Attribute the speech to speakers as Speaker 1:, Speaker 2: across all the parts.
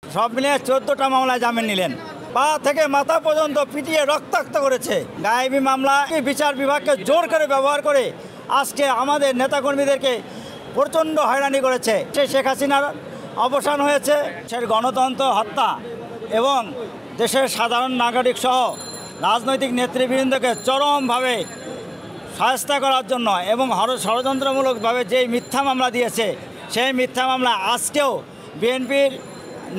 Speaker 1: সব মিলিয়ে 14টা মামলায় জামিন নিলেন। পা থেকে মাথা পর্যন্ত পিটিয়ে রক্তাক্ত করেছে। গায়েবী মামলা বিচার বিভাগকে জোর করে ব্যবহার করে আজকে আমাদের নেতাকর্মীদেরকে প্রচণ্ড হয়রানি করেছে। শেখ হাসিনার অবসান হয়েছে। সে গণতন্ত্র হত্যা এবং দেশের সাধারণ নাগরিক সহ রাজনৈতিক নেতৃবৃন্দকে চরমভাবে শায়েস্তা করার জন্য এবং ষড়যন্ত্রমূলকভাবে যেই মিথ্যা মামলা দিয়েছে, সেই মিথ্যা মামলা আজকেও বিএনপির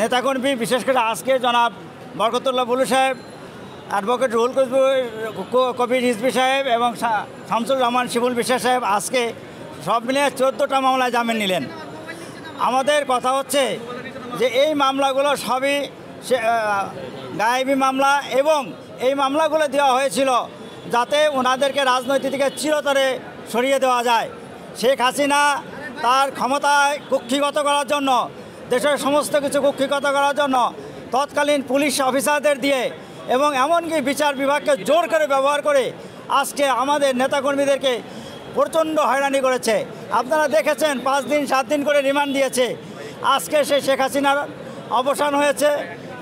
Speaker 1: নেতাকর্মী, বিশেষ করে আজকে জনাব বরকতুল্লাহ বুলু সাহেব, অ্যাডভোকেট রুহুল কবির রিজভী সাহেব এবং শামসুর রহমান শিবুল বিশ্বাস সাহেব আজকে সব মিলিয়ে 14টা মামলায় জামিন নিলেন। আমাদের কথা হচ্ছে যে এই মামলাগুলো সবই গায়েবী মামলা এবং এই মামলাগুলো দেওয়া হয়েছিল যাতে ওনাদেরকে রাজনৈতিক থেকে চিরতরে সরিয়ে দেওয়া যায়। শেখ হাসিনা তার ক্ষমতায় কুক্ষিগত করার জন্য, দেশের সমস্ত কিছু কুক্ষিগত করার জন্য তৎকালীন পুলিশ অফিসারদের দিয়ে এবং এমনকি বিচার বিভাগকে জোর করে ব্যবহার করে আজকে আমাদের নেতাকর্মীদেরকে প্রচণ্ড হয়রানি করেছে। আপনারা দেখেছেন 5 দিন 7 দিন করে রিমান্ড দিয়েছে। আজকে শেখ হাসিনার অবসান হয়েছে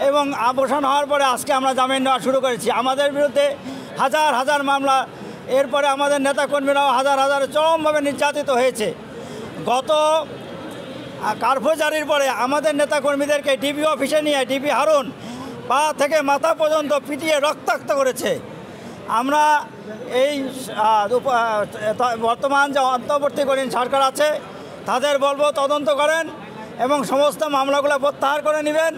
Speaker 1: এবং অবসান হওয়ার পরে আজকে আমরা জামিন নেওয়া শুরু করেছি। আমাদের বিরুদ্ধে হাজার হাজার মামলা, এরপরে আমাদের নেতাকর্মীরাও হাজার হাজার চরমভাবে নির্যাতিত হয়েছে। গত কারফিউ জারির পরে আমাদের নেতাকর্মীদেরকে ডিবি অফিসে নিয়ে ডিবি হারুন পা থেকে মাথা পর্যন্ত পিটিয়ে রক্তাক্ত করেছে। আমরা এই বর্তমান যে অন্তর্বর্তীকালীন সরকার আছে তাদের বলবো তদন্ত করেন এবং সমস্ত মামলাগুলো প্রত্যাহার করে নেবেন,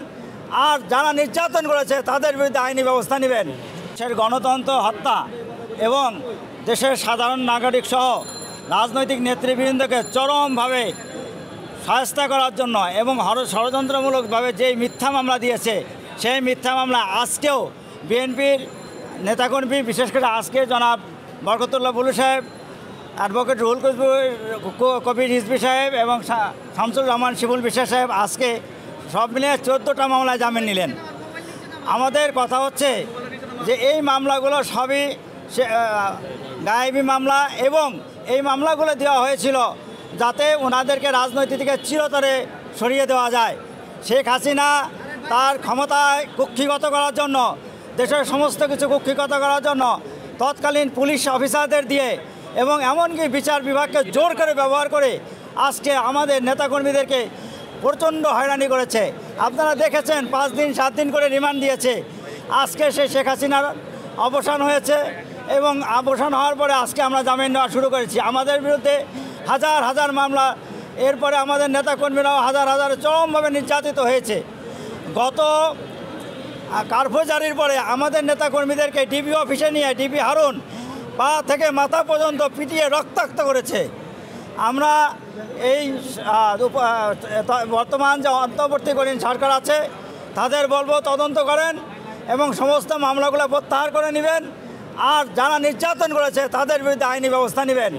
Speaker 1: আর যারা নির্যাতন করেছে তাদের বিরুদ্ধে আইনি ব্যবস্থা নেবেন। দেশের গণতন্ত্র হত্যা এবং দেশের সাধারণ নাগরিক সহ রাজনৈতিক নেতৃবৃন্দকে চরমভাবে শায়েস্তা করার জন্য এবং ষড়যন্ত্রমূলকভাবে যেই মিথ্যা মামলা দিয়েছে, সেই মিথ্যা মামলা আজকেও বিএনপির নেতাকর্মী, বিশেষ করে আজকে জনাব বরকতুল্লাহ বুলু সাহেব, অ্যাডভোকেট রুহুল কবির রিজভী সাহেব এবং শামসুর রহমান শিবুল বিশ্বাস সাহেব আজকে সব মিলিয়ে 14টা মামলায় জামিন নিলেন। আমাদের কথা হচ্ছে যে এই মামলাগুলো সবই গায়েবী মামলা এবং এই মামলাগুলো দেওয়া হয়েছিল যাতে ওনাদেরকে রাজনৈতিক থেকে চিরতরে সরিয়ে দেওয়া যায়। শেখ হাসিনা তার ক্ষমতায় কুক্ষিগত করার জন্য, দেশের সমস্ত কিছু কুক্ষিগত করার জন্য তৎকালীন পুলিশ অফিসারদের দিয়ে এবং এমনকি বিচার বিভাগকে জোর করে ব্যবহার করে আজকে আমাদের নেতাকর্মীদেরকে প্রচণ্ড হয়রানি করেছে। আপনারা দেখেছেন 5 দিন 7 দিন করে রিমান্ড দিয়েছে। আজকে শেখ হাসিনার অবসান হয়েছে এবং অবসান হওয়ার পরে আজকে আমরা জামিন নেওয়া শুরু করেছি। আমাদের বিরুদ্ধে হাজার হাজার মামলা, এরপরে আমাদের নেতাকর্মীরাও হাজার হাজার চরমভাবে নির্যাতিত হয়েছে। গত কারফিউ জারির পরে আমাদের নেতাকর্মীদেরকে ডিবি অফিসে নিয়ে ডিবি হারুন পা থেকে মাথা পর্যন্ত পিটিয়ে রক্তাক্ত করেছে। আমরা এই বর্তমান যে অন্তর্বর্তীকালীন সরকার আছে তাদের বলবো তদন্ত করেন এবং সমস্ত মামলাগুলো প্রত্যাহার করে নেবেন, আর যারা নির্যাতন করেছে তাদের বিরুদ্ধে আইনি ব্যবস্থা নেবেন।